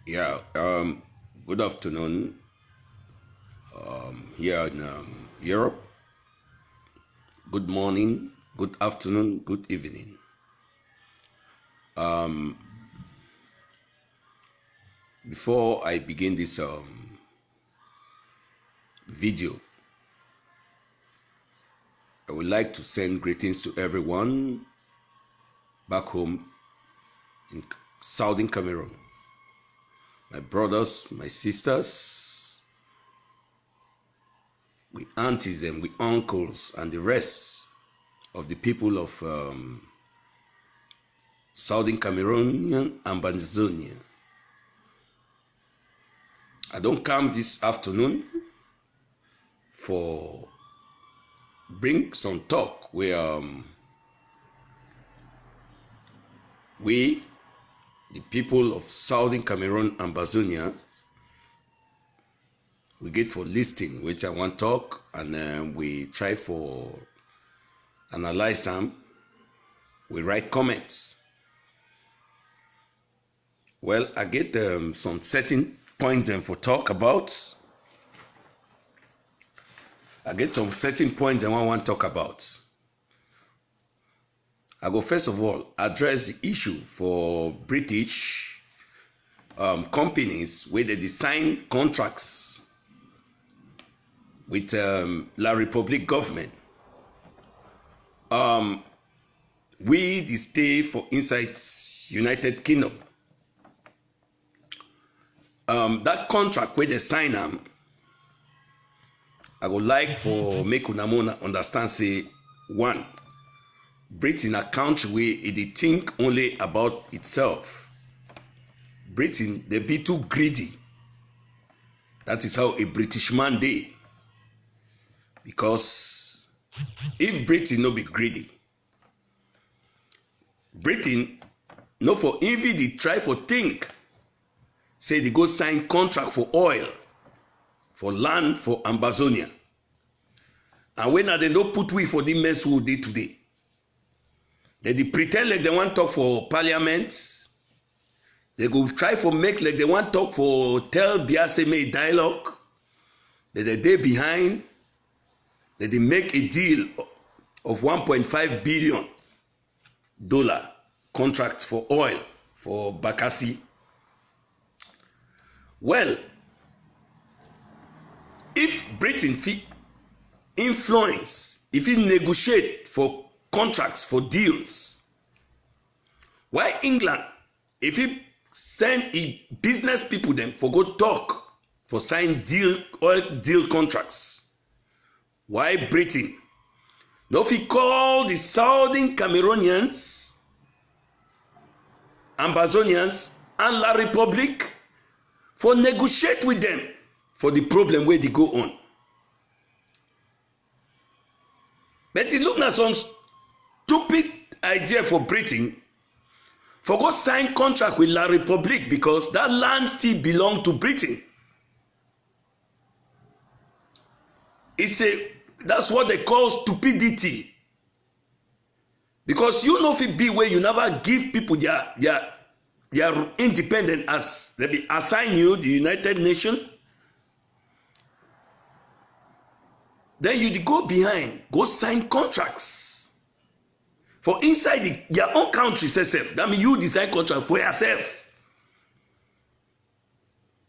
Yeah, good afternoon here in Europe. Good morning, good afternoon, good evening. Before I begin this video, I would like to send greetings to everyone back home in Southern Cameroon. My brothers, my sisters, my aunties and my uncles and the rest of the people of Southern Cameroon and Banzonia. I don't come this afternoon for bring some talk where we, the people of Southern Cameroon and Banzonia, we get for listing which I want to talk and we try for analyze them. We write comments. Well, I get some certain points for talk about. I get some certain points I want to talk about. I go first of all address the issue for British companies where they sign contracts with La Republic government. We the stay for inside United Kingdom. That contract where they sign them, I would like for make una understand say one, Britain a country where it think only about itself. Britain they be too greedy. That is how a British man dey. Because if Britain no be greedy, Britain no for envy they try for think. Say they go sign contract for oil, for land for Ambazonia. And when they don't put we for the mess we did today. They pretend like they want to talk for parliament. They go try for make like they want to talk for tell Biase make dialogue. That they day behind. That they make a deal of $1.5 billion contract for oil for Bakassi. Well, if Britain influence, if it negotiate for contracts for deals, why England, if it send business people them for go talk for sign oil deal contracts, why Britain? No, if he call the Southern Cameroonians, Ambazonians, and La Republic for negotiate with them for the problem where they go on. But it look like some stupid idea for Britain for go sign contract with La Republic because that land still belong to Britain. That's what they call stupidity. Because you know if it be where you never give people their independent as they be assign you the United Nations. Then you go behind, go sign contracts for inside your own country itself. That means you design contract for yourself.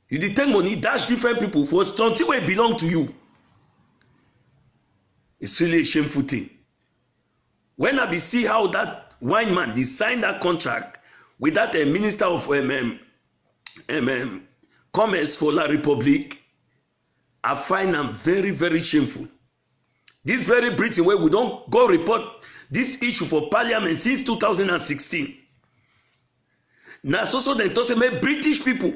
You take money, dash different people for something where it belong to you. It's really a shameful thing. When I be see how that wine man they sign that contract with that minister of commerce for La Republic, I find them very, very shameful. This very Britain where we don't go report this issue for parliament since 2016. Now so they talk say British people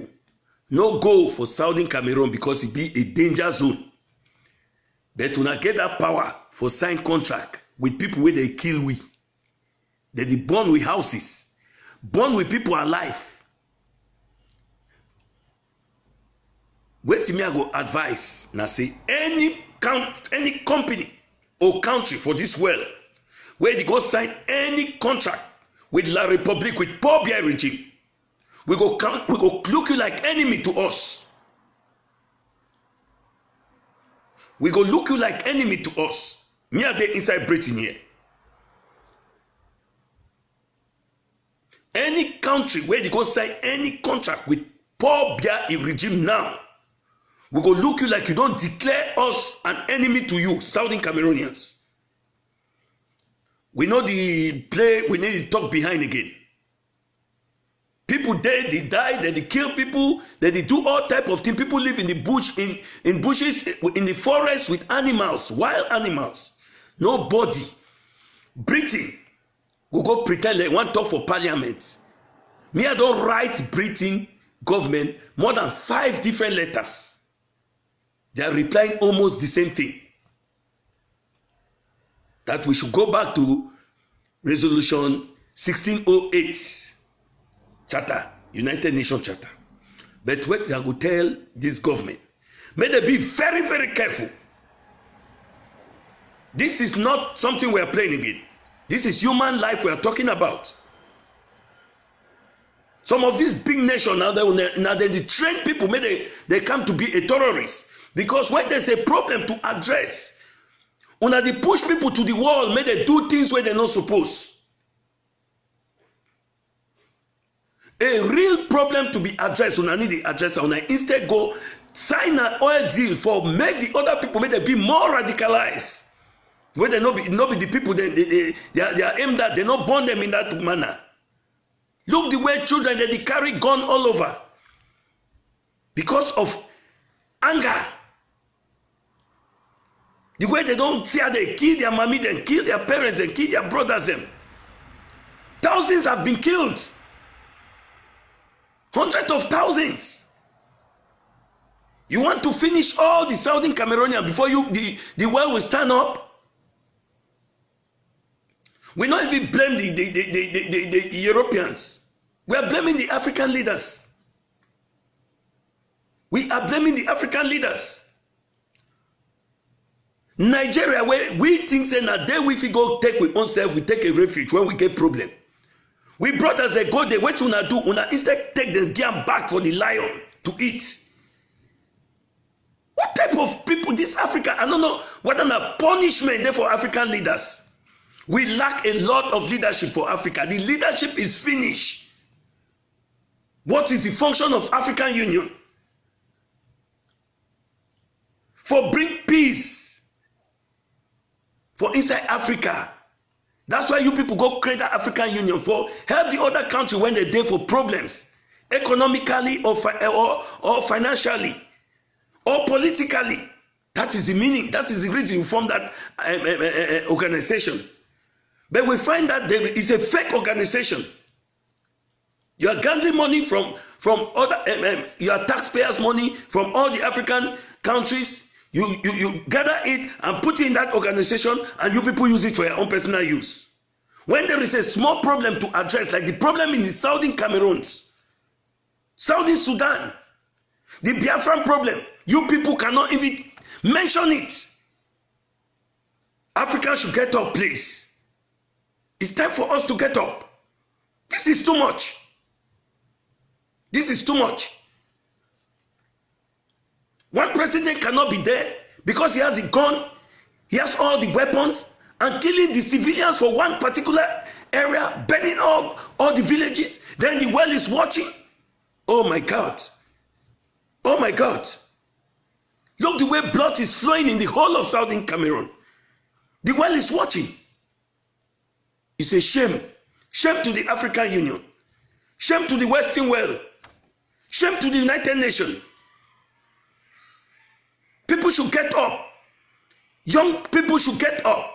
no go for Southern Cameroon because it be a danger zone. But when I get that power for sign contract with people where they kill we. They born with houses, born with people alive. Wait till me I go advise. Now say any company or country for this world where they go sign any contract with La Republic, with Paul Biya regime, We go look you like enemy to us. We go look you like enemy to us. Me are the inside Britain here. Any country where they go sign any contract with Paul Biya regime now, we go look you like you don't declare us an enemy to you, Southern Cameroonians. We know the play, we need to talk behind again. People dead, they die, they kill people, they do all type of things. People live in the bush, in bushes, in the forest with animals, wild animals. Nobody. Britain will go pretend they want to talk for parliament. Me, I don't write Britain government more than 5 different letters. They are replying almost the same thing. That we should go back to resolution 1608 charter, United Nations charter. But what I will tell this government, may they be very, very careful. This is not something we are playing again. This is human life we are talking about. Some of these big nations now they train people, may they come to be a terrorist. Because when there's a problem to address, when they push people to the wall, may they do things where they're not supposed. A real problem to be addressed, when I need the address, when I instead go sign an oil deal for make the other people, may they be more radicalized. Where they not be the people they are aimed at, they not burn them in that manner. Look the way children they carry gun all over because of anger. The way they don't see how they kill their mommy, then kill their parents, and kill their brothers. Them. Thousands have been killed. Hundreds of thousands. You want to finish all the Southern Cameroonians before the world will stand up? We not even blame the Europeans. We are blaming the African leaders. We are blaming the African leaders. Nigeria, where we think say na there we go take with ourselves, we take a refuge when we get problem. We brothers they go there, what una do? Una instead take the game back for the lion to eat. What type of people this Africa? I don't know what kind of punishment there for African leaders. We lack a lot of leadership for Africa. The leadership is finished. What is the function of African Union? For bring peace for inside Africa. That's why you people go create the African Union for help the other country when they're there for problems, economically or financially or politically. That is the meaning. That is the reason you form that organization. But we find that there is a fake organization. You are gathering money from other your taxpayers' money from all the African countries. You gather it and put it in that organization, and you people use it for your own personal use. When there is a small problem to address, like the problem in the Southern Cameroons, Southern Sudan, the Biafran problem, you people cannot even mention it. Africa should get up, please. It's time for us to get up. This is too much. This is too much. One president cannot be there because he has a gun, he has all the weapons, and killing the civilians for one particular area, burning all the villages. Then the world is watching. Oh my God. Oh my God. Look the way blood is flowing in the whole of Southern Cameroon. The world is watching. It's a shame. Shame to the African Union. Shame to the Western world. Shame to the United Nations. People should get up. Young people should get up.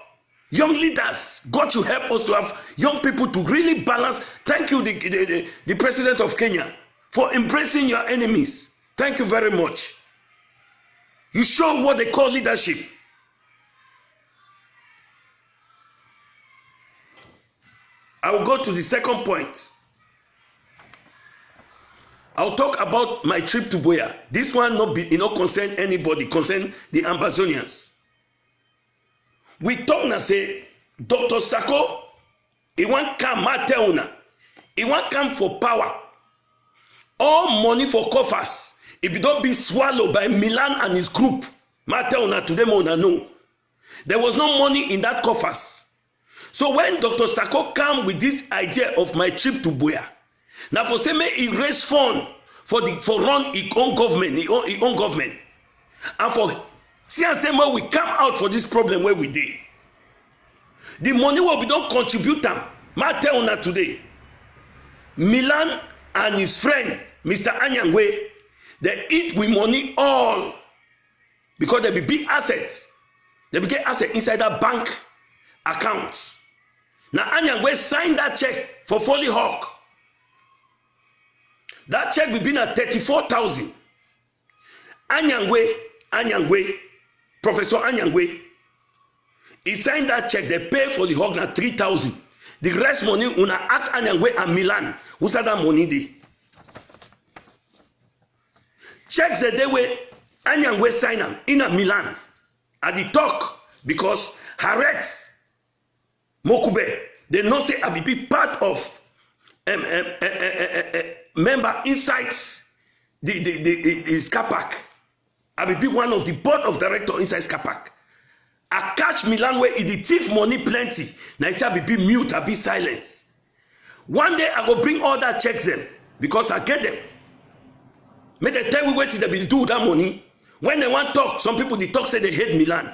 Young leaders, God should help us to have young people to really balance. Thank you, the President of Kenya, for embracing your enemies. Thank you very much. You show what they call leadership. I will go to the second point. I'll talk about my trip to Buea. This one not concern anybody, concern the Ambazonians. We talk now say, Dr. Sako, he want come Mateuna. He want come for power. all money for coffers, if it don't be swallowed by Milan and his group, matter una today una know. There was no money in that coffers. So when Dr. Sako came with this idea of my trip to Buea, now for say me he raise fund for run his own government, and for see and say we come out for this problem where we did. The money will be don't contribute them. Matter una today. Milan and his friend Mr. Anyangwe, they eat with money all because they be big assets. They be get assets inside that bank account. Now Anyangwe signed that check for Foley Hawk. That check will be at 34,000. Anyangwe, Professor Anyangwe, he signed that check. They pay for the Hawk now 3,000. The rest money una ask Anyangwe and Milan who said that money dey. Checks the day where Anyangwe sign am in a Milan at the talk because Harriet Mokube they know say I be part of member inside the Skapak. I be one of the board of director inside Skapak. I catch Milan where the thief money plenty. Now it be mute, I be silent. One day I go bring all that checks them because I get them. May they tell me what they be do with that money. When they want talk, some people they talk say they hate Milan.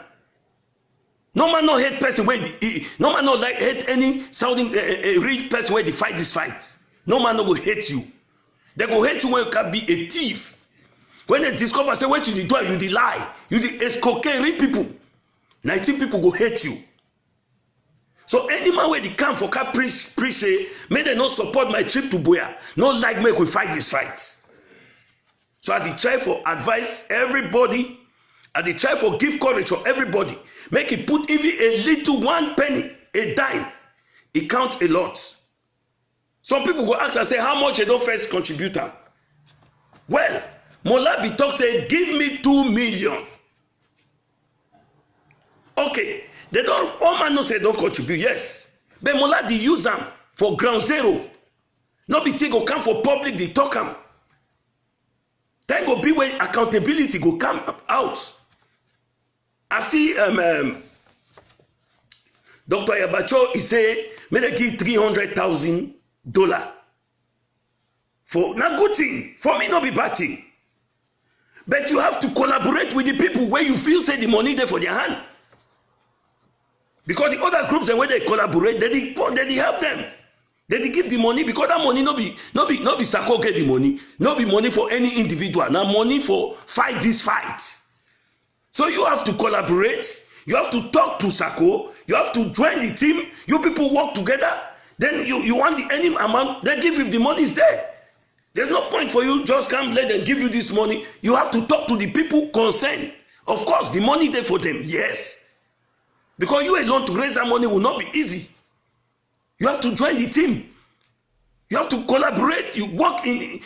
No man no hate person where no man no like hate any sounding real person where they fight this fight. No man no go hate you. They go hate you when you can be a thief. When they discover say what you do, you the lie, you the escroquerie people. 19 people go hate you. So any man where they come for car preach say, may they not support my trip to Buea. No like make we fight this fight. So I dey try for advice everybody. I dey try for give courage for everybody. Make it put even a little 1 penny, a dime. It counts a lot. Some people go ask and say, how much they don't first contribute? Well, Molabi talk say, give me 2 million. Okay, they don't, all man no say don't contribute, yes. But Moladi use them for ground zero. No be thing go come for public, they talk them. Then go be where accountability go come out. I see Dr. Ayabacho, he say, may they give $300,000 for na good thing. For me, not be bad thing. But you have to collaborate with the people where you feel say the money there for their hand. Because the other groups and where they collaborate, they help them. They give the money because that money no be Sako get the money. No be money for any individual. Now money for fight this fight. So you have to collaborate. You have to talk to Sako. You have to join the team. You people work together. Then you want the any amount. They give if the money is there. There's no point for you just come let them give you this money. You have to talk to the people concerned. Of course, the money there for them. Yes. Because you alone to raise that money will not be easy. You have to join the team. You have to collaborate. You work in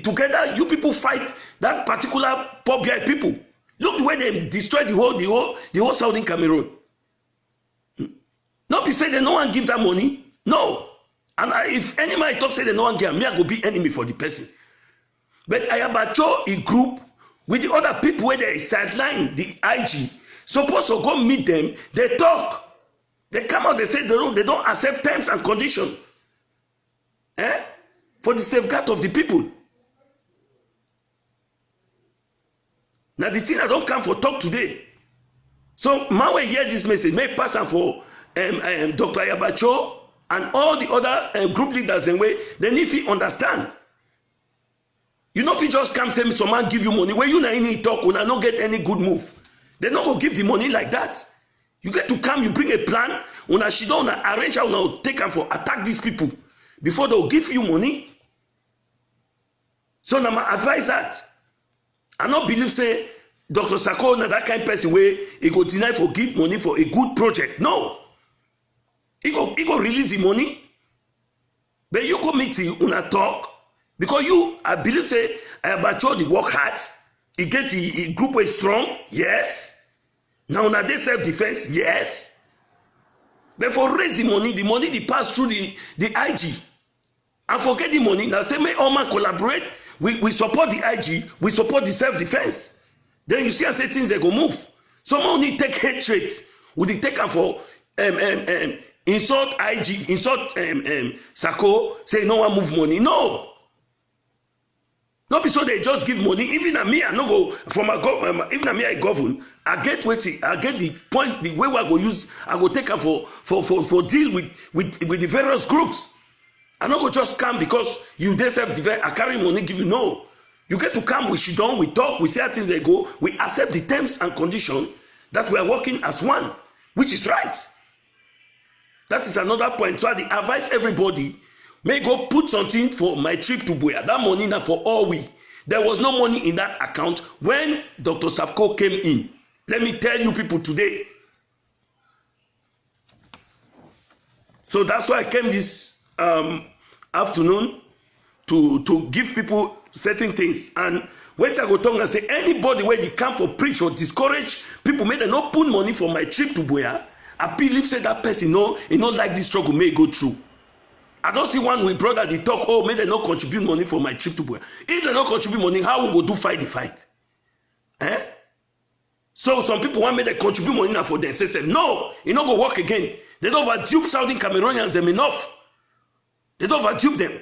together. You people fight that particular poor guy people. Look the way they destroyed the whole southern Cameroon. Not be said that no one give that money. No. And if any man talk say that no one give, me I go be enemy for the person. But Ayabacho a group with the other people where they sideline the IG. Supposed to go meet them, they talk. They come out, they say they don't accept terms and conditions. For the safeguard of the people. Now the thing I don't come for talk today. So man will hear this message, may pass on for Dr. Ayabacho and all the other group leaders and way, they need to understand. You know if you just come say some man give you money, where you na any talk, when I not get any good move. They not go give the money like that. You get to come, you bring a plan, when she don't arrange how now take them for attack these people before they'll give you money. So now my advice that I not believe say Dr. Sako na that kind of person where he go deny for give money for a good project. No. He go release the money. But you go meet him una talk. Because you, I believe say Ayabacho the work hard. He get the group way strong, yes. Now they self-defense, yes. But for raise the money they pass through the IG. And forget the money. Now say may all man collaborate we support the IG, we support the self-defense. Then you see and say things they go move. Someone need take hatred. Would they take am for insult IG, insult Sako, say no one move money? No. Not be so they just give money. Even me, I no go from a even me I govern. I get waiting. I get the point. The way I go use. I go take them for deal with the various groups. I no go just come because you dey self-defense. I carry money give you. No, you get to come. We sit down. We talk. We see how things they go. We accept the terms and conditions that we are working as one, which is right. That is another point. So I advise everybody. May go put something for my trip to Buea. That money now for all we. There was no money in that account when Dr. Sapko came in. Let me tell you people today. So that's why I came this afternoon to give people certain things. And when I go talk and say anybody where they come for preach or discourage people, may they not put money for my trip to Buea. I believe say that person no like this struggle may go through. I don't see one with brother they talk, oh, may they not contribute money for my trip to Buea. If they not contribute money, how we go do fight the fight? So some people want me to contribute money now for them. Say, no, it not go work again. They don't overdupe Southern Cameroonians them enough. They don't overdupe them.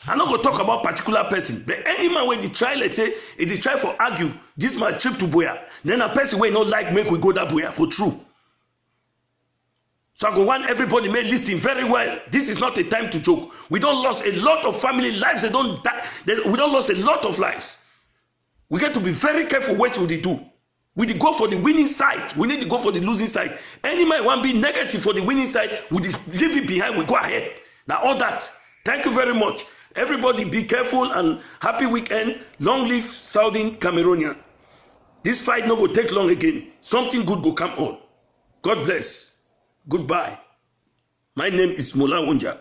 I'm not going to talk about particular person. But any man when they try, let's say, if they try for argue, this is my trip to Buea, then a person will not like make we go that Buea for true. So I go want everybody may listen very well. This is not a time to joke. We don't lost a lot of family lives. They don't die. We don't lost a lot of lives. We get to be very careful what we do. We need to go for the winning side. We need to go for the losing side. Any man want to be negative for the winning side, we leave it behind. We go ahead. Now all that. Thank you very much. Everybody be careful and happy weekend. Long live Southern Cameroonian. This fight no go take long again. Something good go come on. God bless. Goodbye. My name is Mola Wunja.